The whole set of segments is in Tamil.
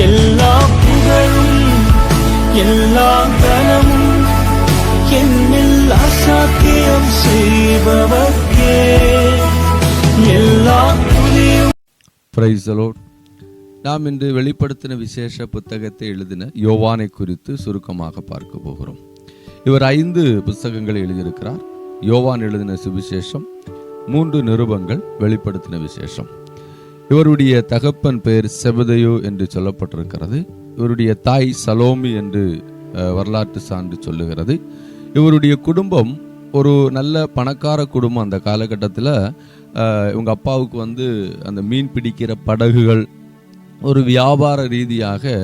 எல்லா புகழும் எல்லா கனமும் என்னில் அசாத்தியம் செய்பவர்க்கே எல்லா துதியும். Praise the Lord. நாம் இன்று வெளிப்படுத்தின விசேஷ புத்தகத்தை எழுதின யோவானை குறித்து சுருக்கமாக பார்க்க போகிறோம். இவர் 5 புத்தகங்களை எழுதியிருக்கிறார். யோவான் எழுதின சுவிசேஷம், 3 நிருபங்கள், வெளிப்படுத்தின விசேஷம். இவருடைய தகப்பன் பெயர் செபதேயு என்று சொல்லப்பட்டிருக்கிறது. இவருடைய தாய் சலோமி என்று வரலாற்று சான்று சொல்லுகிறது. இவருடைய குடும்பம் ஒரு நல்ல பணக்கார குடும்பம். அந்த காலகட்டத்தில் இவங்க அப்பாவுக்கு அந்த மீன் பிடிக்கிற படகுகள் ஒரு வியாபார ரீதியாக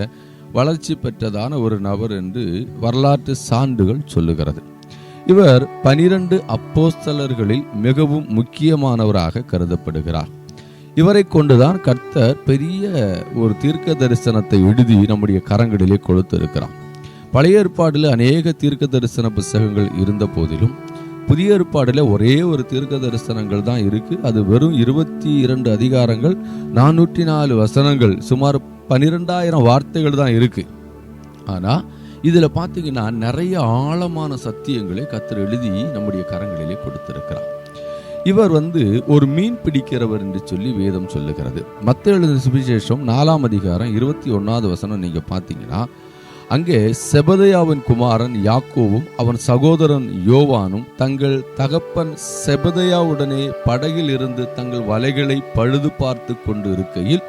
வளர்ச்சி பெற்றதான ஒரு நபர் என்று வரலாற்று சான்றுகள் சொல்லுகிறது. இவர் 12 அப்போஸ்தலர்களில் மிகவும் முக்கியமானவராக கருதப்படுகிறார். இவரை கொண்டுதான் கர்த்தர் பெரிய ஒரு தீர்க்க தரிசனத்தை எழுதி நம்முடைய கரங்களிலே கொடுத்திருக்கிறார். பழைய ஏற்பாடில் அநேக தீர்க்க தரிசன புத்தகங்கள் இருந்த போதிலும் புதிய ஏற்பாடில் ஒரே ஒரு தீர்க்க தரிசனங்கள் தான் இருக்கு. அது வெறும் 22 அதிகாரங்கள், 404 வசனங்கள், சுமார் 12,000 வார்த்தைகள் தான் இருக்கு. ஆனா இதுல பாத்தீங்கன்னா நிறைய ஆழமான சத்தியங்களை கர்த்தர் எழுதி நம்முடைய கரங்களிலே கொடுத்திருக்கிறார். இவர் ஒரு மீன் பிடிக்கிறவர் என்று சொல்லி வேதம் சொல்லுகிறது. மத்தேயு எழுதின சுவிசேஷம் 4ஆம் அதிகாரம் 21வது வசனம் நீங்க பாத்தீங்கன்னா, அங்கே செபதேயாவின் குமாரன் யாக்கோவும் அவன் சகோதரன் யோவானும் தங்கள் தகப்பன் செபதேயாவுடனே படகில் இருந்து தங்கள் வலைகளை பழுது பார்த்து கொண்டு இருக்கையில்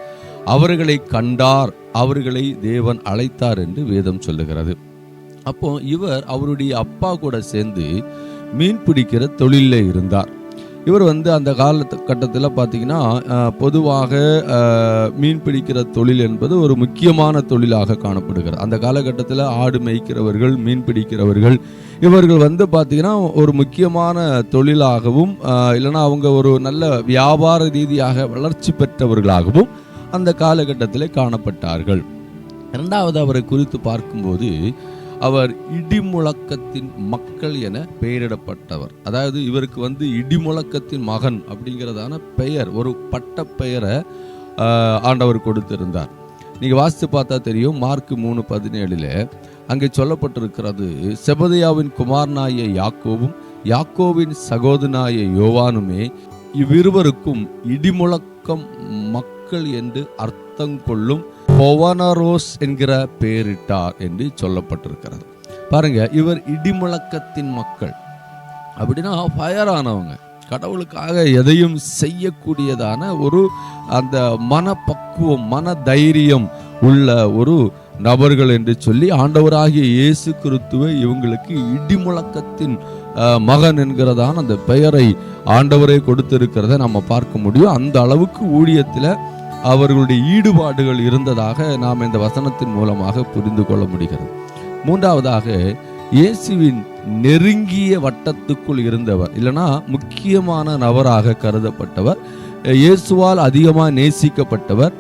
அவர்களை கண்டார், அவர்களை தேவன் அழைத்தார் என்று வேதம் சொல்லுகிறது. அப்போ இவர் அவருடைய அப்பா கூட சேர்ந்து மீன் பிடிக்கிற தொழிலே இருந்தார். இவர் அந்த காலகட்டத்தில் பார்த்தீங்கன்னா பொதுவாக மீன் பிடிக்கிற தொழில் என்பது ஒரு முக்கியமான தொழிலாக காணப்படுகிறது. அந்த காலகட்டத்தில் ஆடு மேய்க்கிறவர்கள், மீன் பிடிக்கிறவர்கள், இவர்கள் பார்த்தீங்கன்னா ஒரு முக்கியமான தொழிலாகவும் இல்லைன்னா அவங்க ஒரு நல்ல வியாபார ரீதியாக வளர்ச்சி பெற்றவர்களாகவும் அந்த காலகட்டத்தில் காணப்பட்டார்கள். இரண்டாவது அவரை குறித்து பார்க்கும்போது அவர் இடிமுழக்கத்தின் மக்கள் என பெயரிடப்பட்டவர். அதாவது இவருக்கு இடிமுழக்கத்தின் மகன் அப்படிங்கிறதான பெயர், ஒரு பட்ட பெயரை ஆண்டவர் கொடுத்திருந்தார். நீங்க வாசித்து பார்த்தா தெரியும். மார்க் 3:17 அங்கே சொல்லப்பட்டிருக்கிறது, செபதேயாவின் குமாரனாய யாக்கோவும் யாக்கோவின் சகோதரனாய யோவானுமே இவ்விருவருக்கும் இடிமுழக்கம் மக்கள் என்று அர்த்தம் கொள்ளும் பொவனரோஸ் என்கிற பெயரிட்டார் என்று சொல்லப்பட்டிருக்கிறது. பாருங்க, இவர் இடிமுழக்கத்தின் மக்கள் அப்படின்னா பயரானவங்க, கடவுளுக்காக எதையும் செய்யக்கூடியதான ஒரு அந்த மனப்பக்குவம், மன தைரியம் உள்ள ஒரு நபர்கள் என்று சொல்லி ஆண்டவராகிய இயேசு கிறிஸ்துவை இவங்களுக்கு இடிமுழக்கத்தின் மகன் என்கிறதான அந்த பெயரை ஆண்டவரே கொடுத்திருக்கிறத நம்ம பார்க்க முடியும். அந்த அளவுக்கு ஊழியத்தில் அவர்களுடைய ஈடுபாடுகள் இருந்ததாக நாம் இந்த வசனத்தின் மூலமாக புரிந்து கொள்ள முடிகிறது. மூன்றாவதாக இயேசுவின் நெருங்கிய வட்டத்துக்குள் இருந்தவர், இல்லைன்னா முக்கியமான நபராக கருதப்பட்டவர், இயேசுவால் அதிகமாக நேசிக்கப்பட்டவர்,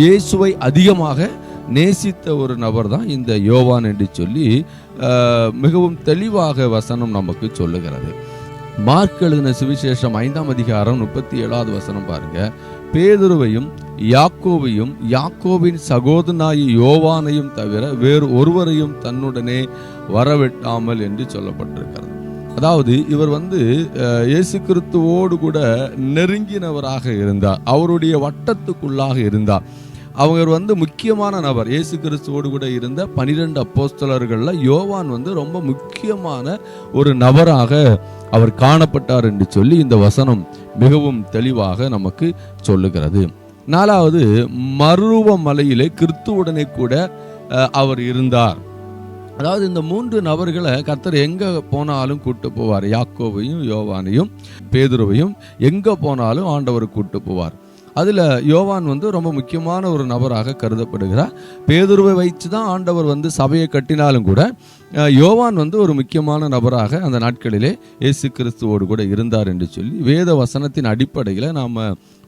இயேசுவை அதிகமாக நேசித்த ஒரு நபர் தான் இந்த யோவான் என்று சொல்லி மிகவும் தெளிவாக வசனம் நமக்கு சொல்லுகிறது. மார்க் எழுதின சுவிசேஷம் 5ஆம் அதிகாரம் 37வது வசனம் பாருங்க, பேதுருவையும் யாக்கோவையும் யாக்கோவின் சகோதரனாய யோவானையும் தவிர வேறு ஒருவரையும் தன்னுடனே வரவிட்டாமல் என்று சொல்லப்பட்டிருக்கிறது. அதாவது இவர் இயேசு கிறிஸ்துவோடு கூட நெருங்கினவராக இருந்தார், அவருடைய வட்டத்துக்குள்ளாக இருந்தார். அவர் முக்கியமான நபர். இயேசு கிறிஸ்துவோடு கூட இருந்த 12 அப்போஸ்தலர்கள்ல யோவான் ரொம்ப முக்கியமான ஒரு நபராக அவர் காணப்பட்டார் என்று சொல்லி இந்த வசனம் மிகவும் தெளிவாக நமக்கு சொல்லுகிறது. 4வது, மறுரூப மலையிலே கிறிஸ்துவுடனே கூட அவர் இருந்தார். அதாவது இந்த 3 நபர்களை கர்த்தர் எங்க போனாலும் கூட்டு போவார். யாக்கோவையும் யோவானையும் பேதுருவையும் எங்க போனாலும் ஆண்டவர் கூட்டு போவார். அதுல யோவான் ரொம்ப முக்கியமான ஒரு நபராக கருதப்படுகிறார். பேதுருவை வைத்து தான் ஆண்டவர் சபையை கட்டினாலும் கூட யோவான் ஒரு முக்கியமான நபராக அந்த நாட்களிலே இயேசு கிறிஸ்துவோடு கூட இருந்தார் என்று சொல்லி வேத வசனத்தின் அடிப்படையில் நாம்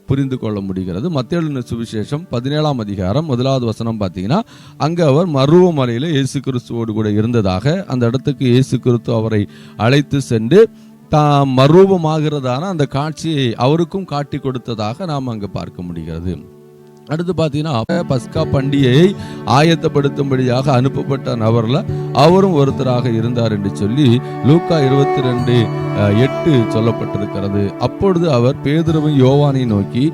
புரிந்து கொள்ள முடிகிறது. மத்தேயு எழுதின சுவிசேஷம் 17ஆம் அதிகாரம் 1வது வசனம் பார்த்தீங்கன்னா, அங்கே அவர் மறுரூப மலையில் இயேசு கிறிஸ்துவோடு கூட இருந்ததாக, அந்த இடத்துக்கு இயேசு கிறிஸ்து அவரை அழைத்து சென்று தாம் மறுரூபமாகிறதான அந்த காட்சியை அவருக்கும் காட்டி கொடுத்ததாக நாம் அங்கு பார்க்க முடிகிறது. அடுத்து பார்த்தீங்கன்னா பஸ்கா பண்டிகையை ஆயத்தப்படுத்தும்படியாக அனுப்பப்பட்ட நபர்ல அவரும் ஒருத்தராக இருந்தார் என்று சொல்லி லூக்கா 22:8 சொல்லப்பட்டிருக்கிறது. அப்பொழுது அவர் பேதுருவையும் யோவானை நோக்கி,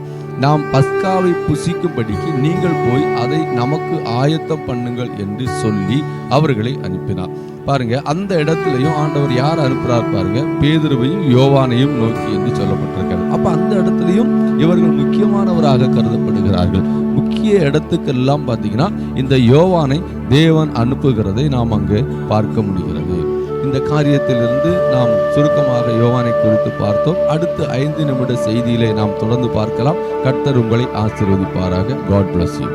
நாம் பஸ்காவை புசிக்கும்படிக்கு நீங்கள் போய் அதை நமக்கு ஆயத்தம் பண்ணுங்கள் என்று சொல்லி அவர்களை அனுப்பினார். பாருங்க, அந்த இடத்துலயும் ஆண்டவர் யார் அனுப்புறார் பாருங்க, பேதுருவையும் யோவானையும் நோக்கி என்று சொல்லப்பட்டிருக்கிறது. அப்ப அந்த இடத்துலயும் இவர்கள் முக்கியமானவராக கருதப்படுகிறார்கள். முக்கிய இடத்துக்கெல்லாம் பார்த்தீங்கன்னா இந்த யோவானை தேவன் அனுப்புகிறதை நாம் அங்கு பார்க்க முடிகிறது. இந்த காரியத்திலிருந்து நாம் சுருக்கமாக யோவானை குறித்து பார்த்தோம். அடுத்த 5 நிமிட செய்தியிலே நாம் தொடர்ந்து பார்க்கலாம். கர்த்தர் உங்களை ஆசீர்வதிப்பாராக. God bless you.